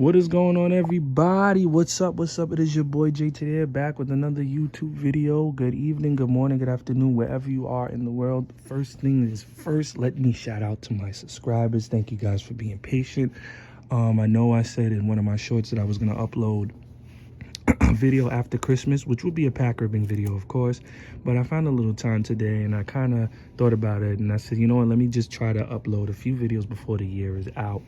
What is going on, everybody? What's up? It is your boy JT here, back with another YouTube video. Good evening, good morning, good afternoon, wherever you are in the world. First thing is first, let me shout out to my subscribers. Thank you guys for being patient. I know I said in one of my shorts that I was going to upload a video after Christmas, which would be a pack ribbing video, of course, but I found a little time today and I kind of thought about it and I said, you know what, let me just try to upload a few videos before the year is out.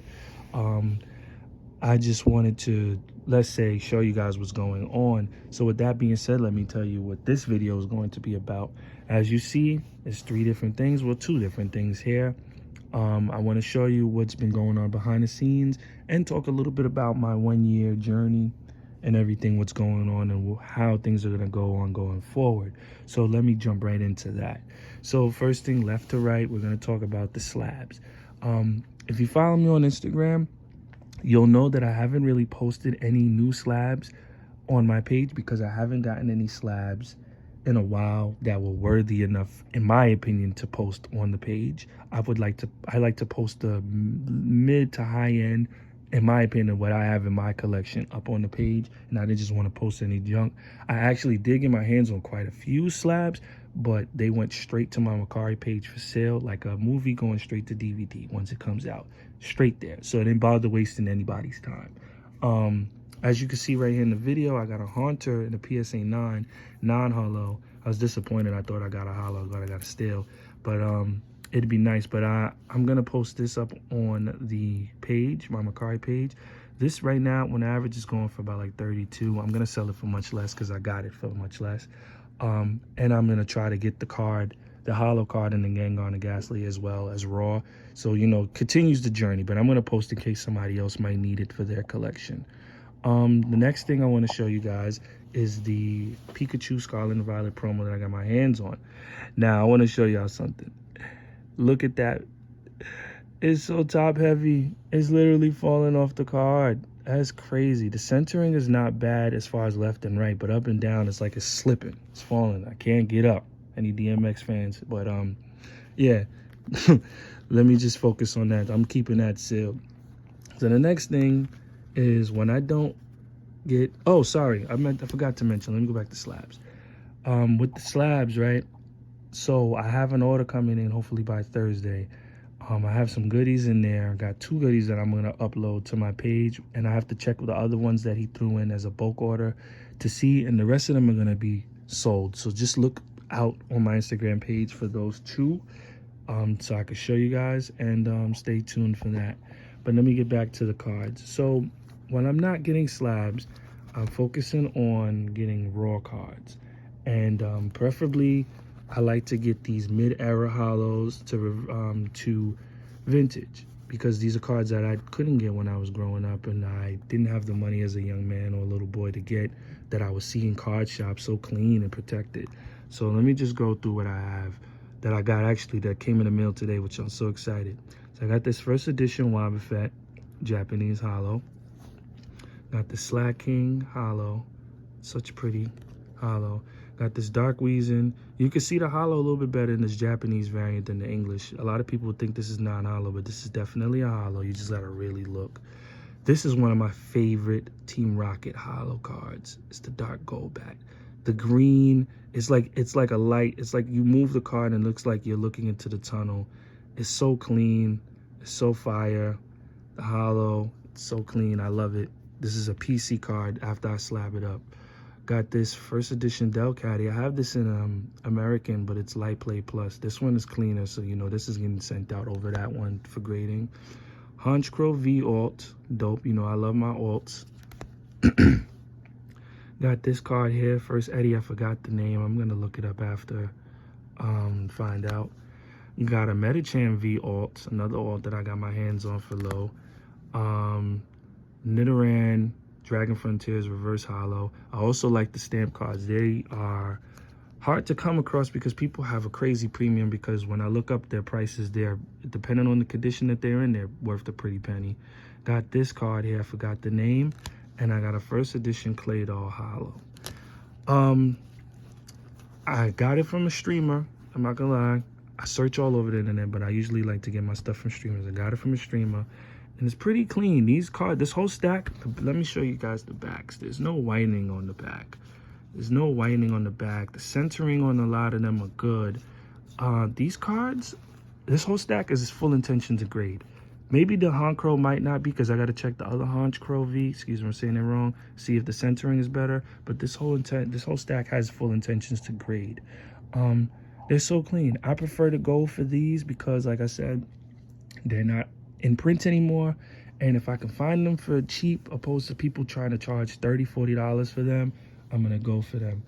I just wanted to, let's say, show you guys what's going on. So with that being said, let me tell you what this video is going to be about. As you see, it's two different things here. I want to show you what's been going on behind the scenes and talk a little bit about my 1 year journey and everything, what's going on and how things are going to go on going forward. So let me jump right into that. So first thing, left to right, we're going to talk about the slabs. If you follow me on Instagram, you'll know that I haven't really posted any new slabs on my page because I haven't gotten any slabs in a while that were worthy enough, in my opinion, to post on the page. I like to post the mid to high end, in my opinion, what I have in my collection up on the page, and I didn't just want to post any junk. I actually did get my hands on quite a few slabs, but they went straight to my Mercari page for sale, like a movie going straight to DVD once it comes out, straight there. So it didn't bother wasting anybody's time. As you can see right here in the video, I got a Haunter and a PSA 9 non-hollow. I was disappointed. I thought I got a hollow, I got a steel, but it'd be nice. But I'm gonna post this up on the page, my Mercari page. This right now, when the average is going for about like 32, I'm gonna sell it for much less because I got it for much less. And I'm gonna try to get the card, the hollow card, and the Gengar and the Ghastly as well as raw. So, you know, continues the journey, but I'm gonna post in case somebody else might need it for their collection. The next thing I want to show you guys is the Pikachu Scarlet and Violet promo that I got my hands on. Now, I want to show y'all something. Look at that. It's so top heavy. It's literally falling off the card. That's crazy. The centering is not bad as far as left and right, but up and down, it's like it's slipping. It's falling. I can't get up. Any DMX fans? But yeah. Let me just focus on that. I'm keeping that sealed. So the next thing is when I don't get, oh, sorry, I forgot to mention, let me go back to slabs. With the slabs, right? So I have an order coming in hopefully by Thursday. I have some goodies in there. I got 2 goodies that I'm going to upload to my page, and I have to check with the other ones that he threw in as a bulk order to see, and the rest of them are going to be sold. So just look out on my Instagram page for those 2, so I can show you guys, and stay tuned for that. But let me get back to the cards. So when I'm not getting slabs, I'm focusing on getting raw cards, and preferably I like to get these mid-era hollows to vintage, because these are cards that I couldn't get when I was growing up, and I didn't have the money as a young man or a little boy to get, that I was seeing card shops so clean and protected. So let me just go through what I have that I got, actually, that came in the mail today, which I'm so excited. So I got this first edition Wobbuffet Japanese hollow. Got the Slack King hollow, such a pretty hollow. Got this Dark Weezing. You can see the hollow a little bit better in this Japanese variant than the English. A lot of people think this is non-hollow, but this is definitely a hollow. You just gotta really look. This is one of my favorite Team Rocket hollow cards. It's the Dark Goldback. The green, it's like a light. It's like you move the card and it looks like you're looking into the tunnel. It's so clean. It's so fire. The hollow, it's so clean. I love it. This is a PC card after I slab it up. Got this first edition Delcatty. I have this in American, but it's Light Play Plus. This one is cleaner, so you know this is getting sent out over that one for grading. Honchkrow V alt, dope. You know I love my alts. Got this card here, First Eddie. I forgot the name. I'm gonna look it up after, find out. Got a Metachan V alt, another alt that I got my hands on for low. Nidoran Dragon Frontiers Reverse Hollow. I also like the stamp cards. They are hard to come across because people have a crazy premium, because when I look up their prices, they're, depending on the condition that they're in, they're worth a pretty penny. Got this card here, I forgot the name, and I got a first edition Clay Doll hollow. I got it from a streamer, I'm not gonna lie. I search all over the internet, but I usually like to get my stuff from streamers. I got it from a streamer, and it's pretty clean. These cards, this whole stack, let me show you guys the backs. There's no whitening on the back. There's no whitening on the back. The centering on a lot of them are good. These cards, this whole stack is full intention to grade. Maybe the Honchro might not be, because I got to check the other Honchro V. Excuse me, I'm saying it wrong. See if the centering is better. But this whole stack has full intentions to grade. They're so clean. I prefer to go for these because, like I said, they're not in print anymore. And if I can find them for cheap, opposed to people trying to charge $30, $40 for them, I'm gonna go for them.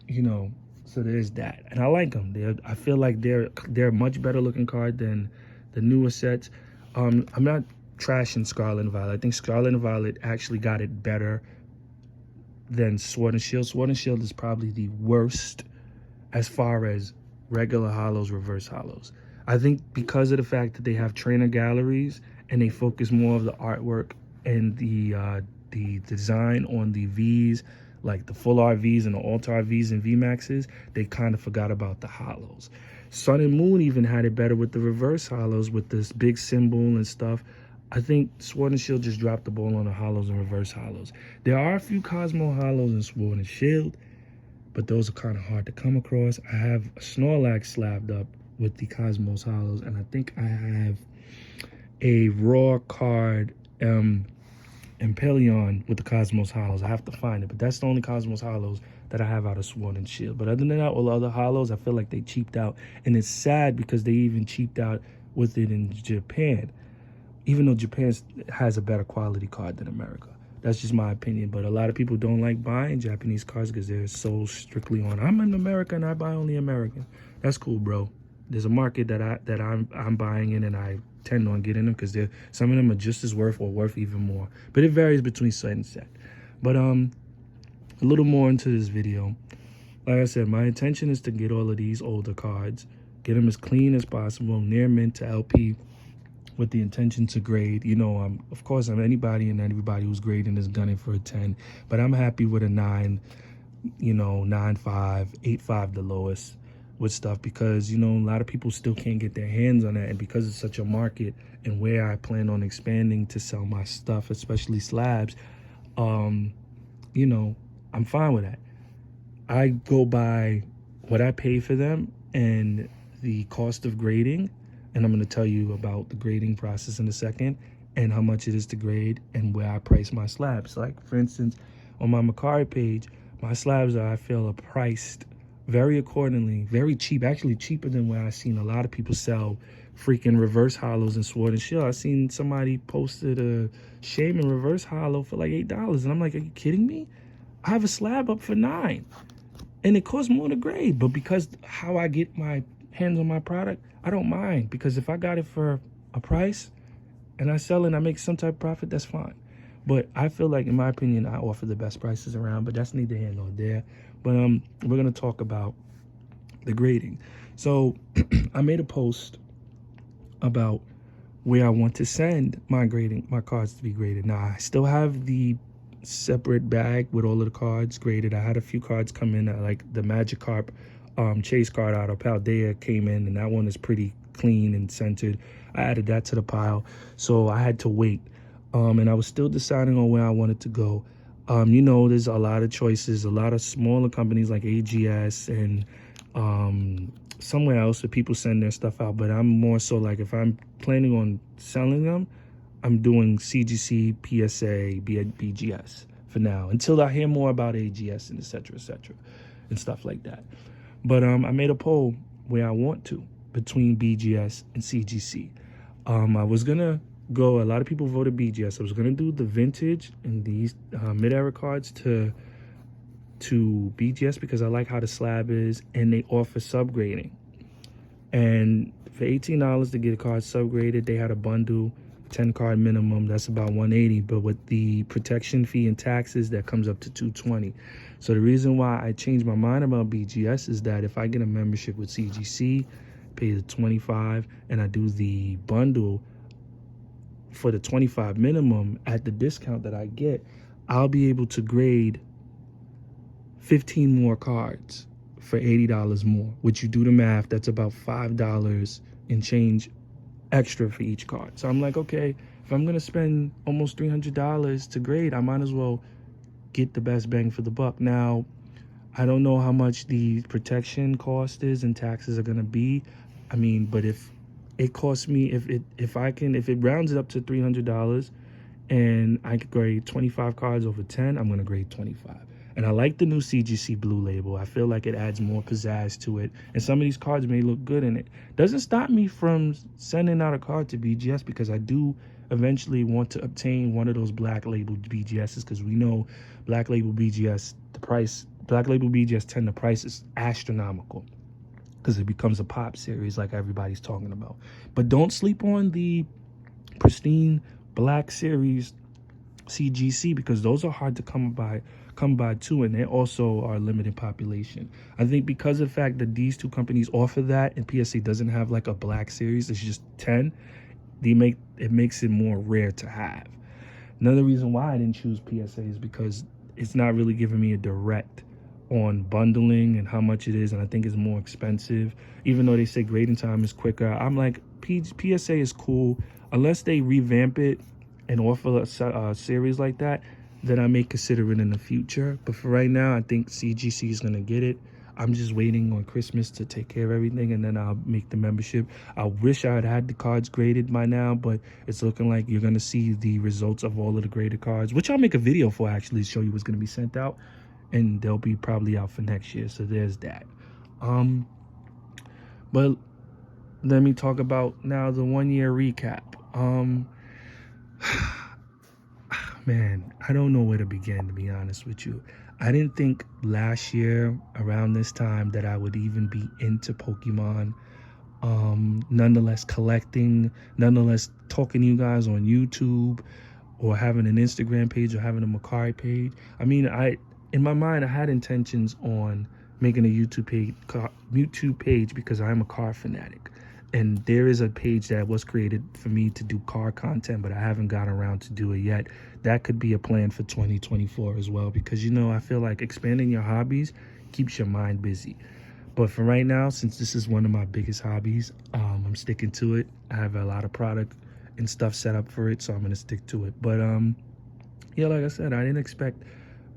You know, so there's that. And I like them. I feel like they're a much better looking card than the newer sets. I'm not trashing Scarlet and Violet. I think Scarlet and Violet actually got it better than Sword and Shield. Sword and Shield is probably the worst as far as regular hollows, reverse hollows. I think because of the fact that they have trainer galleries and they focus more of the artwork and the design on the Vs, like the full RVs and the alt Vs and VMAXs, they kind of forgot about the hollows. Sun and Moon even had it better with the reverse hollows, with this big symbol and stuff. I think Sword and Shield just dropped the ball on the hollows and reverse hollows. There are a few Cosmo hollows in Sword and Shield, but those are kind of hard to come across. I have a Snorlax slabbed up with the Cosmos hollows, and I think I have a raw card Empyrean with the Cosmos hollows. I have to find it, but that's the only Cosmos hollows that I have out of Sword and Shield. But other than that, all the other hollows, I feel like they cheaped out, and it's sad because they even cheaped out with it in Japan, even though Japan has a better quality card than America. That's just my opinion. But a lot of people don't like buying Japanese cards because they're so strictly on, I'm in America and I buy only American. That's cool, bro. There's a market that I'm buying in, and I tend on getting them because some of them are just as worth or worth even more. But it varies between set and set. But a little more into this video. Like I said, my intention is to get all of these older cards, get them as clean as possible, near mint to LP, with the intention to grade. You know, of course, I'm anybody and everybody who's grading is gunning for a 10, but I'm happy with a 9, you know, 9.5, 8.5 the lowest with stuff, because, you know, a lot of people still can't get their hands on that. And because it's such a market and where I plan on expanding to sell my stuff, especially slabs, you know, I'm fine with that. I go by what I pay for them and the cost of grading. And I'm going to tell you about the grading process in a second, and how much it is to grade, and where I price my slabs. Like, for instance, on my Mercari page, my slabs I feel are priced very accordingly, very cheap, actually cheaper than where I've seen a lot of people sell freaking reverse hollows and Sword and Shield. I seen somebody posted a Shaman reverse hollow for like $8, and I'm like, are you kidding me? I have a slab up for $9, and it costs more to grade. But because how I get my hands on my product, I don't mind, because if I got it for a price and I sell it and I make some type of profit, that's fine. But I feel like, in my opinion, I offer the best prices around, but that's neither here nor there. But we're gonna talk about the grading. So I made a post about where I want to send my cards to be graded. Now, I still have the separate bag with all of the cards graded. I had a few cards come in, like the Magikarp chase card out of Paldea came in, and that one is pretty clean and centered. I added that to the pile, so I had to wait. And I was still deciding on where I wanted to go. You know, there's a lot of choices, a lot of smaller companies like AGS and somewhere else where people send their stuff out. But I'm more so like, if I'm planning on selling them, I'm doing CGC, PSA, BGS for now, until I hear more about AGS and et cetera, and stuff like that. But I made a poll where I want to, between BGS and CGC. I was gonna go, a lot of people voted BGS. I was gonna do the vintage and these mid-era cards to BGS, because I like how the slab is, and they offer subgrading. And for $18 to get a card subgraded, they had a bundle, 10 card minimum, that's about $180, but with the protection fee and taxes, that comes up to $220. So the reason why I changed my mind about BGS is that if I get a membership with CGC, pay the $25, and I do the bundle for the $25 minimum at the discount that I get, I'll be able to grade 15 more cards for $80 more, which, you do the math, that's about $5 and change extra for each card. So I'm like, okay, if I'm gonna spend almost $300 to grade, I might as well get the best bang for the buck. Now, I don't know how much the protection cost is and taxes are gonna be. I mean, but if it costs me, if it rounds it up to $300 and I could grade 25 cards over 10, I'm gonna grade 25. And I like the new CGC blue label. I feel like it adds more pizzazz to it. And some of these cards may look good in it. Doesn't stop me from sending out a card to BGS, because I do eventually want to obtain one of those black label BGSs, because we know black label BGS, black label BGS 10, the price is astronomical, because it becomes a pop series like everybody's talking about. But don't sleep on the pristine black series CGC, because those are hard to come by too, and they also are limited population. I think because of the fact that these two companies offer that and PSA doesn't have like a black series, it's just 10, it makes it more rare to have. Another reason why I didn't choose PSA is because it's not really giving me a direct on bundling and how much it is, and I think it's more expensive. Even though they say grading time is quicker, I'm like, PSA is cool unless they revamp it and offer a series like that. Then I may consider it in the future. But for right now, I think CGC is gonna get it. I'm just waiting on Christmas to take care of everything, and then I'll make the membership. I wish I had the cards graded by now, but it's looking like you're gonna see the results of all of the graded cards, which I'll make a video for, actually, to show you what's gonna be sent out, and they'll be probably out for next year. So there's that. But let me talk about now the 1 year recap. Man, I don't know where to begin, to be honest with you. I didn't think last year around this time that I would even be into Pokemon. Nonetheless collecting, nonetheless talking to you guys on YouTube, or having an Instagram page, or having a Macari page. I mean, in my mind, I had intentions on making a YouTube page because I'm a car fanatic. And there is a page that was created for me to do car content, but I haven't gotten around to do it yet. That could be a plan for 2024 as well, because, you know, I feel like expanding your hobbies keeps your mind busy. But for right now, since this is one of my biggest hobbies, I'm sticking to it. I have a lot of product and stuff set up for it, so I'm gonna stick to it. But yeah, like I said, I didn't expect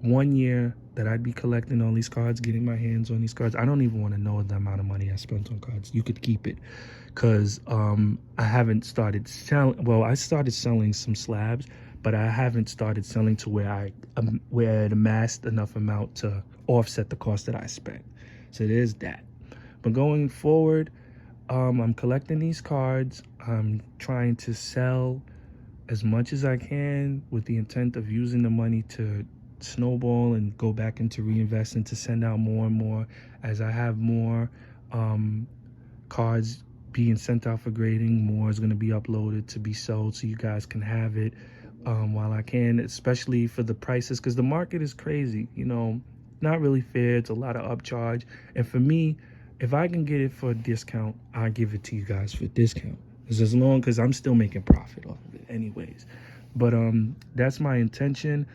1 year that I'd be collecting all these cards, getting my hands on these cards. I don't even want to know the amount of money I spent on cards. You could keep it, because I haven't started selling. Well, I started selling some slabs, but I haven't started selling to where it amassed enough amount to offset the cost that I spent. So there's that. But going forward, I'm collecting these cards. I'm trying to sell as much as I can with the intent of using the money to snowball and go back into reinvesting, to send out more and more as I have more cards being sent out for grading. More is going to be uploaded to be sold, so you guys can have it while I can, especially for the prices, because the market is crazy, you know, not really fair. It's a lot of upcharge, and for me, if I can get it for a discount, I'll give it to you guys for a discount, because I'm still making profit off of it anyways. But that's my intention.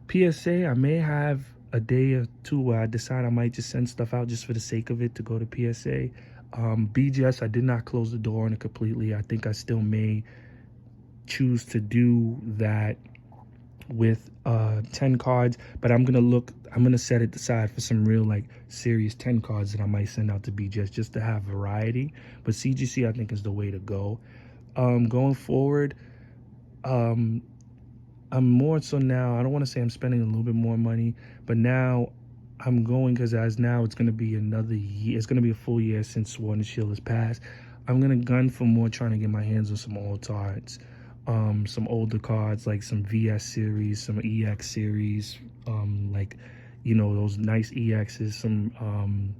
PSA, I may have a day or two where I decide I might just send stuff out just for the sake of it to go to PSA. BGS, I did not close the door on it completely. I think I still may choose to do that with 10 cards, but I'm gonna set it aside for some real, like, serious 10 cards that I might send out to BGS just to have variety. But CGC, I think, is the way to go. Going forward, I'm more so now, I don't want to say I'm spending a little bit more money, but now I'm going, because as now it's going to be another year, it's going to be a full year since Sword and Shield has passed. I'm going to gun for more, trying to get my hands on some old cards, some older cards, like some VS series, some EX series, like, you know, those nice EXs, some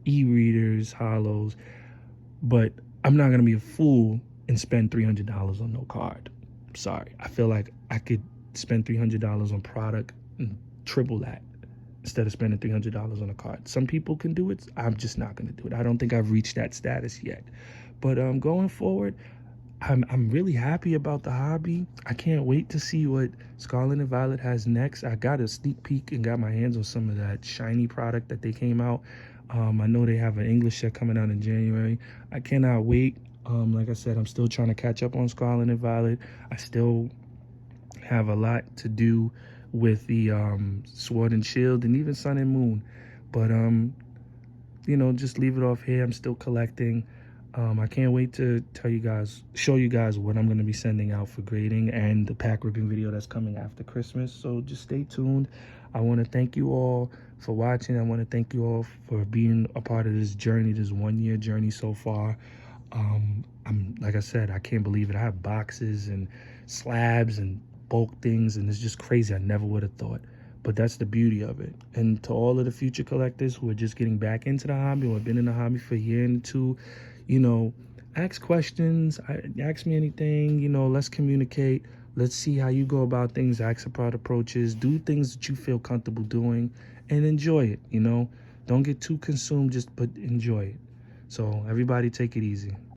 e-readers, hollows. But I'm not going to be a fool and spend $300 on no card. Sorry, I feel like I could spend $300 on product and triple that instead of spending $300 on a card. Some people can do it. I'm just not going to do it. I don't think I've reached that status yet. But going forward, I'm really happy about the hobby. I can't wait to see what Scarlet and Violet has next. I got a sneak peek and got my hands on some of that shiny product that they came out. I know they have an English set coming out in January. I cannot wait. Like I said, I'm still trying to catch up on Scarlet and Violet. I still have a lot to do with the Sword and Shield and even Sun and Moon. But just leave it off here. I'm still collecting. I can't wait to show you guys what I'm going to be sending out for grading and the pack ripping video that's coming after Christmas. So just stay tuned. I want to thank you all for watching. I want to thank you all for being a part of this journey, this 1 year journey so far. Like I said, I can't believe it. I have boxes and slabs and bulk things, and it's just crazy. I never would have thought. But that's the beauty of it. And to all of the future collectors who are just getting back into the hobby or have been in the hobby for a year and two, ask questions. Ask me anything. Let's communicate. Let's see how you go about things. Ask about approaches. Do things that you feel comfortable doing and enjoy it. Don't get too consumed, but enjoy it. So everybody take it easy.